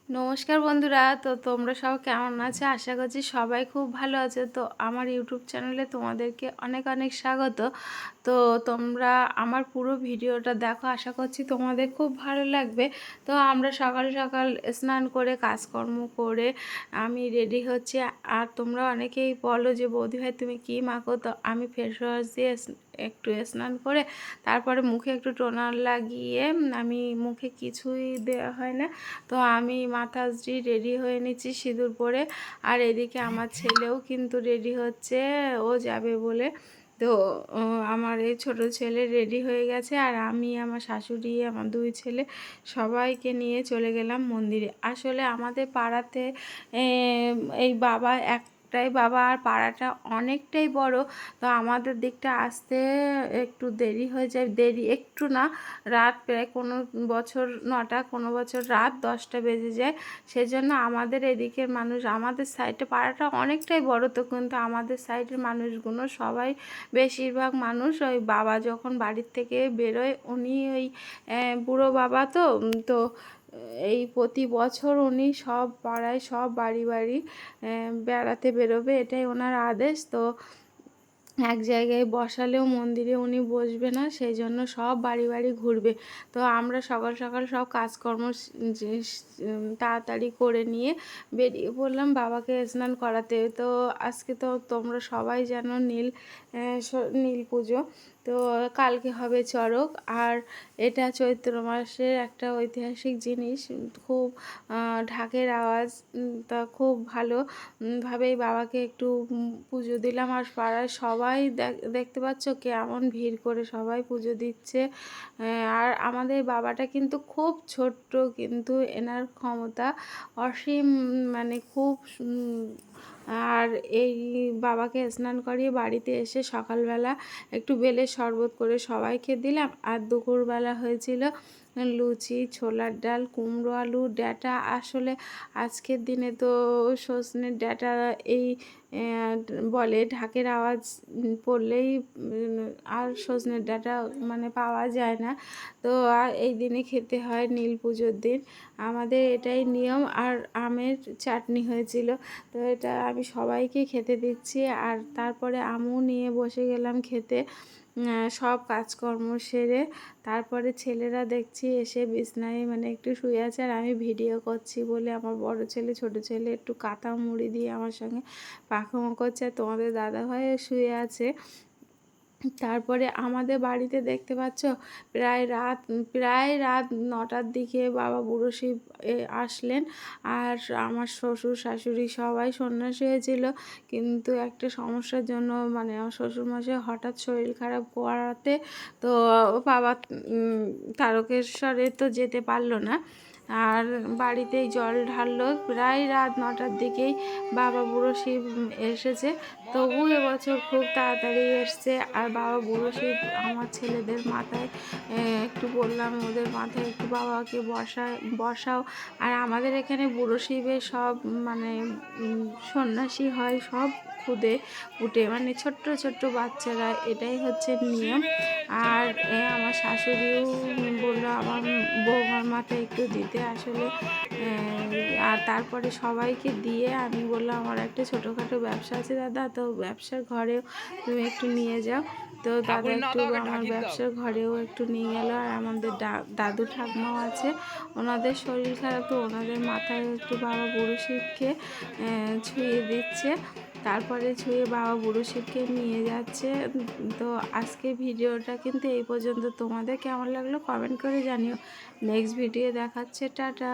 নমস্কার বন্ধুরা, তো তোমরা সব কেমন আছো? আশা করছি সবাই খুব ভালো আছো। তো আমার ইউটিউব চ্যানেলে তোমাদেরকে অনেক অনেক স্বাগত। তো তোমরা আমার পুরো ভিডিওটা দেখো, আশা করছি তোমাদের খুব ভালো লাগবে। তো আমরা সকাল সকাল স্নান করে কাজকর্ম করে আমি রেডি হচ্ছি। আর তোমরা অনেকেই বলো যে বৌদি ভাই তুমি কী মাখো, তো আমি ফেস ওয়াশ দিয়ে একটু স্নান করে তারপরে মুখে একটু টোনার লাগিয়ে, আমি মুখে কিছুই দেওয়া হয় না, তো আমি মাথাশ্রী রেডি হয়ে নিচ্ছি সিঁদুর পরে। আর এদিকে আমার ছেলেও কিন্তু রেডি হচ্ছে, ও যাবে বলে। তো আমার এই ছোট ছেলে রেডি হয়ে গেছে, আর আমি, আমার শাশুড়ি, আমার দুই ছেলে সবাইকে নিয়ে চলে গেলাম মন্দিরে। আসলে আমাদের পাড়াতে এই বাবা একটাই বাবা, আর পাড়াটা অনেকটাই বড়। তো আমাদের দিকটা আসতে একটু দেরি হয়ে যায়, দেরি একটু না, রাত প্রায় কোনো বছর 9টা, কোনো বছর রাত 10টা বেজে যায়। সেজন্য আমাদের এদিকের মানুষ, আমাদের সাইডে পাড়াটা অনেকটাই বড়, তো কিন্তু আমাদের সাইডের মানুষগুলো সবাই, বেশিরভাগ মানুষ ওই বাবা যখন বাড়ির থেকে বেরোয়, উনি ওই বুড়ো বাবা, তো এই প্রতি বছর উনি সব পাড়ায়, সব বাড়ি বাড়ি বেড়াতে বেরোবে, এটাই ওনার আদেশ। তো এক জায়গায় বসালেও মন্দিরে উনি বসবে না, সেই জন্য সব বাড়ি বাড়ি ঘুরবে। তো আমরা সকাল সকাল সব কাজকর্ম তাড়াতাড়ি করে নিয়ে বেরিয়ে পড়লাম বাবাকে স্নান করাতে। তো আজকে তো তোমরা সবাই জানো নীল পুজো, তো কালকে হবে চড়ক। আর এটা চৈত্র মাসের একটা ঐতিহাসিক জিনিস, খুব ঢাকের আওয়াজ, তা খুব ভালো ভাবেই বাবাকে একটু পুজো দিলাম। আর পাড়ায় সবাই দেখতে পাচ্ছ কেমন ভিড় করে সবাই পুজো দিচ্ছে। আর আমাদের বাবাটা কিন্তু খুব ছোট্ট, কিন্তু এনার ক্ষমতা অসীম, মানে খুব আর এই বাবাকে স্নান করিয়ে বাড়িতে এসে সকালবেলা একটু বেলের শরবত করে সবাইকে দিলাম। আর দুপুরবেলা হয়েছিল লুচি, ছোলার ডাল, কুমড়ো আলু, ডাঁটা। আসলে আজকের দিনে তো সজনের ডাঁটা এই বলে, ঢাকের আওয়াজ পড়লেই আর সজনের ডাঁটা মানে পাওয়া যায় না। তো আর এই দিনে খেতে হয়, নীল পুজোর দিন আমাদের এটাই নিয়ম। আর আমের চাটনি হয়েছিল, তো এটা আমি সবাইকে খেতে দিচ্ছি। আর তারপরে আমিও নিয়ে বসে গেলাম খেতে। সব কাজকর্ম সেরে তারপরে ছেলেরা দেখছি এসে বিছনায় মানে একটু শুয়ে আছে, আর আমি ভিডিও করছি বলে আমার বড় ছেলে ছোট ছেলে একটু কাঁথা মুড়ি দিয়ে আমার সঙ্গে পাখামো করছে, আর তোমাদের দাদাভাই শুয়ে আছে। তারপরে আমাদের বাড়িতে দেখতে পাচ্ছ প্রায় রাত 9টার দিকে বাবা বুড়ো শিব আসলেন। আর আমার শ্বশুর শাশুড়ি সবাই সন্ন্যাসী হয়েছিল, কিন্তু একটা সমস্যার জন্য, মানে আমার শ্বশুরমশাই হঠাৎ শরীর খারাপ করাতে, তো বাবা তারকেশ্বরে তো যেতে পারলো না। আর বাড়িতেই জল ঢাললো, প্রায় রাত 9টার দিকেই বাবা বুড়ো শিব এসেছে। তবু এবছর খুব তাড়াতাড়ি এসছে। আর বাবা বুড়ো শিব আমার ছেলেদের মাথায় একটু বললাম, ওদের মাথায় একটু বাবাকে বসাও। আর আমাদের এখানে বুড়ো শিবের সব মানে সন্ন্যাসী হয়, সব খুদে উঠে, মানে ছোট্ট ছোট্ট বাচ্চারা, এটাই হচ্ছে নিয়ম। আর আমার শাশুড়িও বললো আমার বৌমার মাথায় একটু দিতে। আসলে আর তারপরে সবাইকে দিয়ে আমি বললাম আমার একটা ছোটোখাটো ব্যবসা আছে দাদা, তো ব্যবসার ঘরেও তুমি একটু নিয়ে যাও। তো দাদা একটু আমার ব্যবসার ঘরেও একটু নিয়ে গেল। আর আমাদের দাদু ঠাকমাও আছে, ওনাদের শরীর খারাপ, তো ওনাদের মাথায় একটু বাবা বুড়ো শিবকে ছুঁয়ে দিচ্ছে। তারপরে ছুঁয়ে বাবা বুড়ো শিবকে নিয়ে যাচ্ছে। তো আজকে ভিডিওটা কিন্তু এই পর্যন্ত। তোমাদের কেমন লাগলো কমেন্ট করে জানিও। নেক্সট ভিডিও দেখাচ্ছে, টাটা।